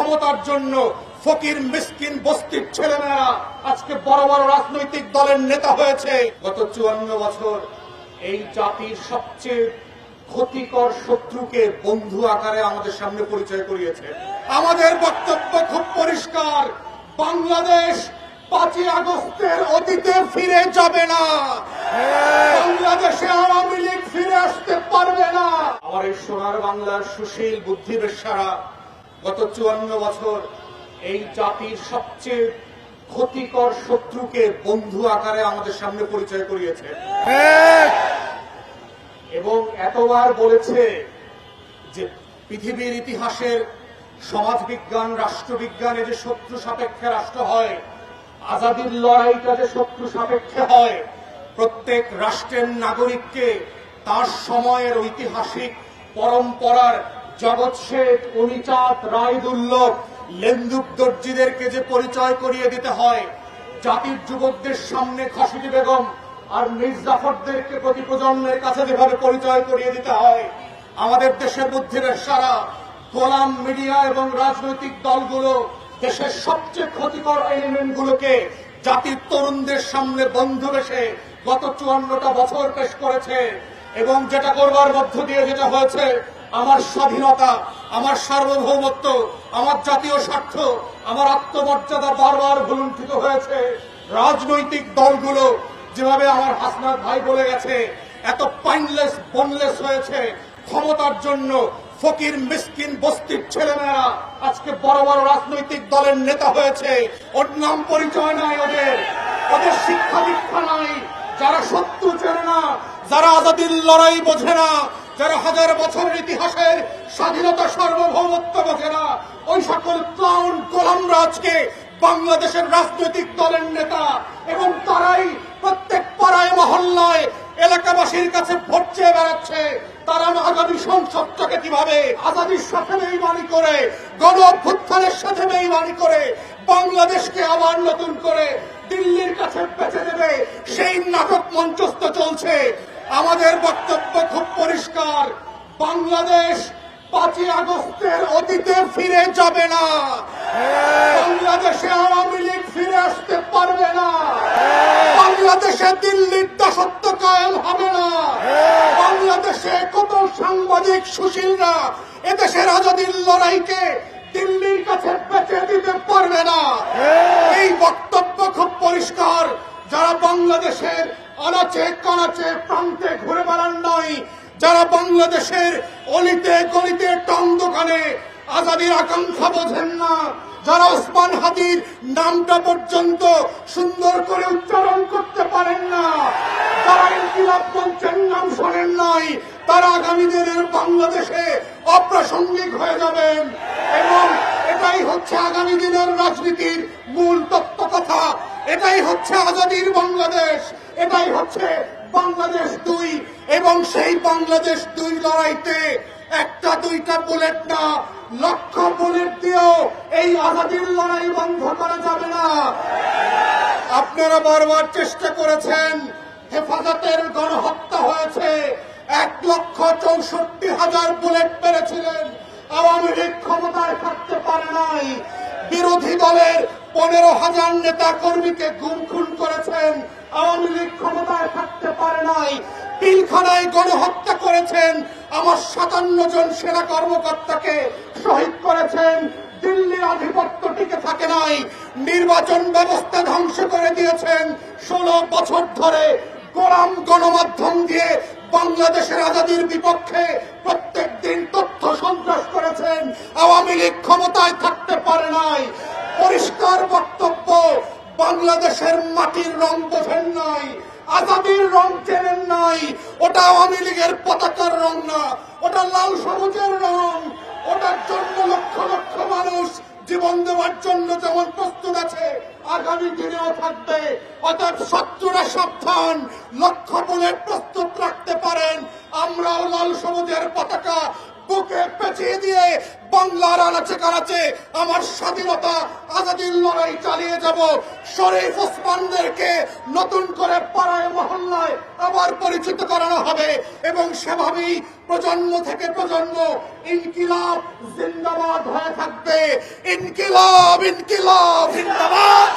ক্ষমতার জন্য ফকির মিসকিন বস্তির ছেলেমেয়েরা আজকে বড় বড় রাজনৈতিক দলের নেতা হয়েছে। গত 54 বছর এই জাতির সবচেয়ে ক্ষতিকর শত্রুকে বন্ধু আকারে আমাদের সামনে পরিচয় করিয়েছে। আমাদের বক্তব্য খুব পরিষ্কার, বাংলাদেশ 5ই আগস্টের অতীতে ফিরে যাবে না। বাংলাদেশে আওয়ামী লীগ ফিরে আসতে পারবে না। আমার এই সোনার বাংলার সুশীল বুদ্ধিবেশারা গত 54 বছর এই জাতির সবচেয়ে ক্ষতিকর শত্রুকে বন্ধু আকারে আমাদের সামনে পরিচয় করিয়েছে এবং এতবার বলেছে যে পৃথিবীর ইতিহাসের সমাজবিজ্ঞান রাষ্ট্রবিজ্ঞানে যে শত্রু সাপেক্ষে রাষ্ট্র হয়, আজাদির লড়াইটা যে শত্রু সাপেক্ষে হয়, প্রত্যেক রাষ্ট্রের নাগরিককে তার সময়ের ঐতিহাসিক পরম্পরার জগৎ শেঠ, অনুচাঁদ, রায়দুল্লভ, লেন্দুক দর্জিদেরকে যে পরিচয় করিয়ে দিতে হয়, জাতির যুবকদের সামনে খসুটি বেগম আর মির্জাফরদেরকে প্রতি প্রজন্মের কাছে যেভাবে পরিচয় করিয়ে দিতে হয়, আমাদের দেশের বুদ্ধিবেশারা, গোলাম মিডিয়া এবং রাজনৈতিক দলগুলো দেশের সবচেয়ে ক্ষতিকর এলিমেন্টগুলোকে জাতির তরুণদের সামনে বন্ধু বেশে গত 54টা বছর পেশ করেছে। এবং যেটা করবার মধ্য দিয়ে যেটা হয়েছে, আমার স্বাধীনতা, আমার সার্বভৌমত্ব, আমার জাতীয় স্বার্থ, আমার আত্মমর্যাদা বারবার ভুলুণ্ঠিত হয়েছে। রাজনৈতিক দলগুলো যেভাবে আমার হাসনাত ভাই বলে গেছে, এত পাইনলেস বোনলেস হয়েছে ক্ষমতার জন্য ফকির মিসকিন বস্তির ছেলেমেয়েরা আজকে বড় বড় রাজনৈতিক দলের নেতা হয়েছে। ওর নাম পরিচয় নাই, ওদের শিক্ষা দীক্ষা নাই, যারা শত্রু চেনে না, যারা আজাদির লড়াই বোঝে না, যারা হাজার বছরের ইতিহাসের স্বাধীনতা সার্বভৌমত্ব বোঝে না, ওই সকল ক্লাউন গোলামরা আজকে বাংলাদেশের রাজনৈতিক দলের নেতা। এবং তারাই প্রত্যেক পাড়ায় মহল্লায় এলাকাবাসীর কাছে ভোট চেয়ে বেড়াচ্ছে। তারা আগামী সংসদটাকে কিভাবে আজাদির সাথে বেইমানি করে, গণ অভ্যুত্থানের সাথে বেইমানি করে বাংলাদেশকে আবার নতুন করে দিল্লির কাছে বেঁচে দেবে, সেই নাটক মঞ্চস্থ চলছে। আমাদের বক্তব্য খুব পরিষ্কার, বাংলাদেশ 5ই আগস্টের অতীতে ফিরে যাবে না। বাংলাদেশে আওয়ামী লীগ ফিরে আসতে পারবে না। বাংলাদেশে দিল্লির দাসত্ব কায়েম হবে না। বাংলাদেশে কত সাংবাদিক সুশীলরা এদেশের আজাদির লড়াইকে দিল্লির কাছে বেচে দিতে পারবে না। এই বক্তব্য খুব পরিষ্কার। যারা বাংলাদেশের আনাচে কানাচে প্রান্তে ঘুরে বেড়ান নাই, যারা বাংলাদেশের অলিতে গলিতে টং দোকানে আজাদির আকাঙ্ক্ষা বোঝেন না, যারা ওসমান হাদির নামটা পর্যন্ত সুন্দর করে উচ্চারণ করতে পারেন না, যারা ইনকিলাব মঞ্চের নাম শোনেন নাই, তারা আগামী দিনের বাংলাদেশে অপ্রাসঙ্গিক হয়ে যাবেন। এবং এটাই হচ্ছে আগামী দিনের রাজনীতির মূল তত্ত্ব কথা। এটাই হচ্ছে আজাদির বাংলাদেশ, এটাই হচ্ছে বাংলাদেশ 2। এবং সেই বাংলাদেশ 2 লড়াইতে একটা দুইটা বুলেট না, লক্ষ বুলেট দিয়েও এই আজাদির লড়াই বন্ধ করা যাবে না। আপনারা বারবার চেষ্টা করেছেন, হেফাজতের গণহত্যা হয়েছে, 1,64,000 বুলেট পেরেছিলেন, আওয়ামী লীগ ক্ষমতায় থাকতে পারে নাই। বিরোধী দলের 15,000 নেতা কর্মীকে গুম খুন করেছেন, আওয়ামী লীগ ক্ষমতায় থাকতে পারে নাই। পিলখানায় গণহত্যা করেছেন, আমার 57 জন সেনা কর্মকর্তাকে শহীদ করেছেন, দিল্লির আধিপত্য টিকে থাকে নাই। নির্বাচন ব্যবস্থা ধ্বংস করে দিয়েছেন। 16 বছর ধরে গোলাম গণমাধ্যম দিয়ে বাংলাদেশের আজাদির বিপক্ষে প্রত্যেক দিন তথ্য সন্ত্রাস করেছেন, আওয়ামী লীগ ক্ষমতায় থাকতে পারে নাই। পরিষ্কার বক্তব্য, বাংলাদেশের মাটির রং বোঝেন নাই, আজাদির রং চেনেন নাই। ওটা আওয়ামী লীগের পতাকার রং না, ওটা লাল সবুজের রং। ওটার জন্য লক্ষ লক্ষ মানুষ জীবন দেওয়ার জন্য যেমন প্রস্তুত আছে, আগামী দিনেও থাকবে। অর্থাৎ শত্রুরা সাবধান, লক্ষ বুলেট প্রস্তুত রাখতে পারেন। আমরাও লাল সবুজের পতাকা বুকে পেঁচিয়ে দিয়ে বাংলার আনাচে কানাচে আমার স্বাধীনতা আজাদির লড়াই চালিয়ে যাব। শরীফ ওসমানদেরকে নতুন করে পাড়ায় মহল্লায় আবার পরিচিত করানো হবে এবং সেভাবেই প্রজন্ম থেকে প্রজন্ম ইনকিলাব জিন্দাবাদ হয়ে থাকবে। ইনকিলাব ইনকিলাব জিন্দাবাদ।